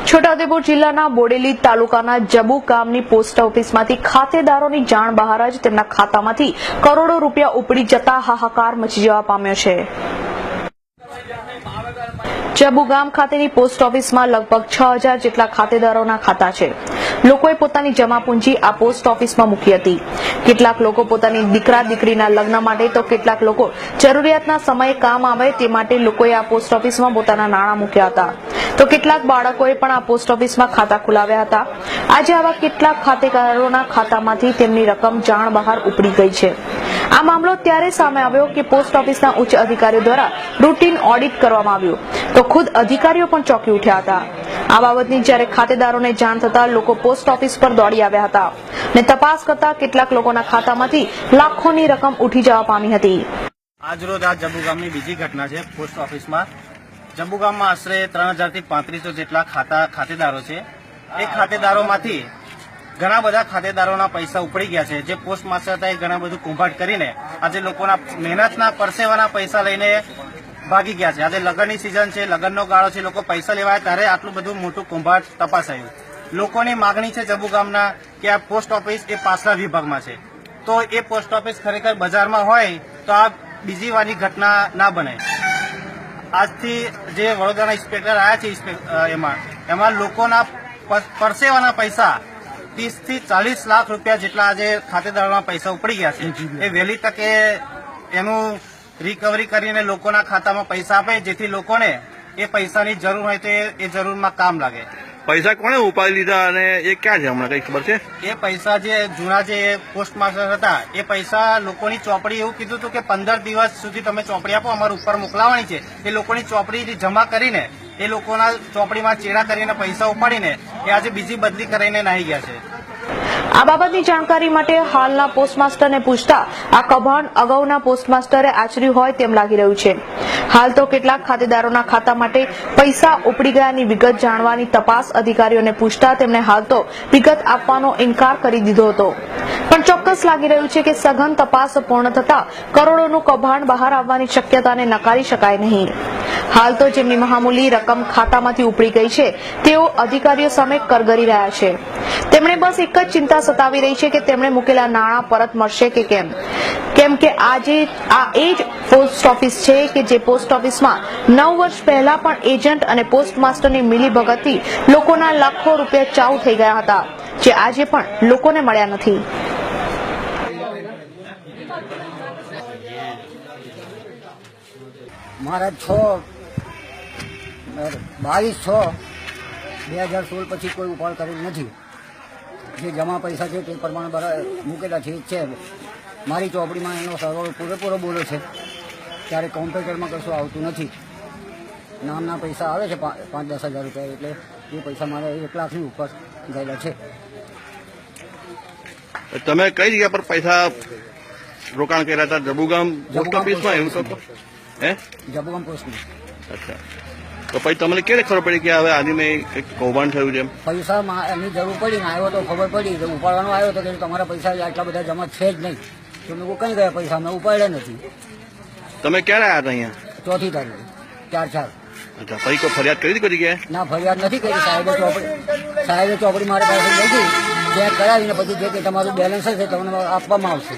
છોટાઉદેપુર જિલ્લાના બોડેલી તાલુકાના જબુ ગામની પોસ્ટ ઓફિસમાંથી ખાતેદારોની જાણ બહાર જ તેમના ખાતામાંથી કરોડો રૂપિયા ઉપડી જતા હાહાકાર મચી જવા પામ્યો છે। જબુ ગામ ખાતેની પોસ્ટ ઓફિસમાં લગભગ 6000 જેટલા ખાતેદારોના ખાતા છે। લોકોએ પોતાની જમા પૂંજી આ પોસ્ટ ઓફિસમાં મૂકી હતી। કેટલાક લોકો પોતાની દીકરા દીકરીના લગ્ન માટે તો કેટલાક લોકો જરૂરિયાતના સમયે કામ આવે તે માટે લોકોએ આ પોસ્ટ ઓફિસમાં પોતાના નાણાં મૂક્યા હતા, તો કેટલાક બાળકોએ પણ આ પોસ્ટ ઓફિસમાં ખાતા ખોલાવ્યા હતા। આજે આવા કેટલાક ખાતેદારોના ખાતામાંથી તેમની રકમ જાણ બહાર ઉપડી ગઈ છે। આ મામલો ત્યારે સામે આવ્યો કે પોસ્ટ ઓફિસના ઉચ્ચ અધિકારીઓ દ્વારા રૂટીન ઓડિટ કરવામાં આવ્યું તો ખુદ અધિકારીઓ પણ ચોંકી ઉઠ્યા હતા। આ બાબતની જ્યારે ખાતેદારોને જાણ થતા લોકો પોસ્ટ ઓફિસ પર દોડી આવ્યા હતા અને તપાસ કરતા કેટલાક લોકોના ખાતામાંથી લાખોની રકમ ઉઠી જવા પામી હતી। આજરોજ આ જબુ ગામની બીજી ઘટના છે। પોસ્ટ ઓફિસમાં જબુ ગામમાં આશરે 3000 થી 3500 જેટલા ખાતેદારો છે। એ ખાતેદારોમાંથી ઘણા બધા ખાતેદારોના પૈસા ઉપડી ગયા છે। જે પોસ્ટ માસ્ટર હતા એ ઘણા બધું કુંભાટ કરીને આજે લોકોના મહેનતના પરસેવાના પૈસા લઈને ભાગી ગયા છે। આજે લગ્નની સિઝન છે, લગ્નનો ગાળો છે, લોકો પૈસા લેવાય ત્યારે આટલું બધું મોટું કુંભાટ તપાસાયું। લોકોની માગણી છે જબુ ગામના કે આ પોસ્ટ ઓફિસ એ પાછલા વિભાગમાં છે, તો એ પોસ્ટ ઓફિસ ખરેખર બજારમાં હોય તો આ બીજી વારની ઘટના ના બને। આજથી જે વડોદરાના ઇન્સ્પેક્ટર આવ્યા છે એમાં લોકોના પરસેવાના પૈસા 30 થી 40 લાખ રૂપિયા જેટલા આજે ખાતેદારોના પૈસા ઉપડી ગયા છે। એ વહેલી તકે એનું રિકવરી કરીને લોકોના ખાતામાં પૈસા આપે, જેથી લોકોને એ પૈસાની જરૂર હોય તો એ જરૂરમાં કામ લાગે। પૈસા કોને ઉપાડી લીધા અને એ ક્યાં છે હમણાં કઈ ખબર છે? એ પૈસા જે જૂના જે પોસ્ટ માસ્ટર હતા એ પૈસા લોકોની ચોપડી એવું કીધું હતું કે 15 દિવસ સુધી તમે ચોપડી આપો, અમારે ઉપર મોકલાવાની છે। એ લોકોની ચોપડી જમા કરીને એ લોકોના ચોપડીમાં ચેડા કરીને પૈસા ઉપાડીને એ આજે બીજી બદલી કરીને નાહી ગયા છે। આ બાબતની જાણકારી માટે હાલના પોસ્ટમાસ્ટરને પૂછતા આ કૌભાંડ અગાઉના પોસ્ટમાસ્ટરે આચર્યું હોય તેમ લાગી રહ્યું છે। હાલ તો કેટલાક ખાતેદારોના ખાતા માટે પૈસા ઉપડી ગયાની વિગત જાણવાની તપાસ અધિકારીઓને પૂછતા તેમણે હાલ તો વિગત આપવાનો ઇનકાર કરી દીધો હતો, પણ ચોક્કસ લાગી રહ્યું છે કે સઘન તપાસ પૂર્ણ થતા કરોડોનું કૌભાંડ બહાર આવવાની શક્યતાને નકારી શકાય નહીં। હાલ તો જેમની મહામૂલી રકમ ખાતામાંથી ઉપડી ગઈ છે તેઓ અધિકારીઓ સામે કરગરી રહ્યા છે। તેમણે બસ એક જ ચિંતા સતાવી રહી છે કે તેમણે મૂકેલા નાણાં પરત મળશે કે કેમ કે આજે આ એ જ પોસ્ટ ઓફિસ છે કે જે પોસ્ટ ઓફિસમાં 9 વર્ષ પહેલા પણ એજન્ટ અને પોસ્ટ માસ્ટરની મિલીભગતથી લોકોના લાખો રૂપિયા ચાઉ થઈ ગયા હતા, જે આજે પણ લોકોને મળ્યા નથી। મારા 22/6/2016 પછી કોઈ ઉપાડ કરેલ નથી। જે જમા પૈસા છે તે પ્રમાણે મૂકેલા છે। મારી ચોપડીમાં એનો સરવાળો પૂરેપૂરો બોલો છે, ત્યારે કોમ્પ્યુટરમાં કશું આવતું નથી। નામના પૈસા આવે છે 5-10 હજાર રૂપિયા, એટલે એ પૈસા મારે 1 લાખની ઉપર ગયેલા છે। તમે કઈ જગ્યા પર પૈસા રોકાણ કર્યા હતા? જબુ ગામ પોસ્ટ ઓફિસમાં? એવું તો જબુ ગામ પોસ્ટમાં। અચ્છા, તો પછી તમને ક્યારે ખબર પડી કે હવે આની મેં કંઈક કૌભાંડ થયું છે? પૈસા એની જરૂર પડી ને આવ્યો તો ખબર પડી, તો ઉપાડવાનો આવ્યો તો કે તમારા પૈસા આટલા બધા જમા છે જ નહીં, તો મેં કઈ ગયા પૈસા અમે ઉપાડ્યા નથી। તમે ક્યારે આવ્યા હતા અહીંયા? 4મી તારીખે 4/4। અચ્છા, પછી કોઈ ફરિયાદ કરી હતી કોઈ જગ્યાએ? ના, ફરિયાદ નથી કરી। સાહેબે ચોપડી મારી પાસે લઈ ગઈ, ચેક કરાવીને પછી જે કે તમારું બેલેન્સ હશે તમને આપવામાં આવશે।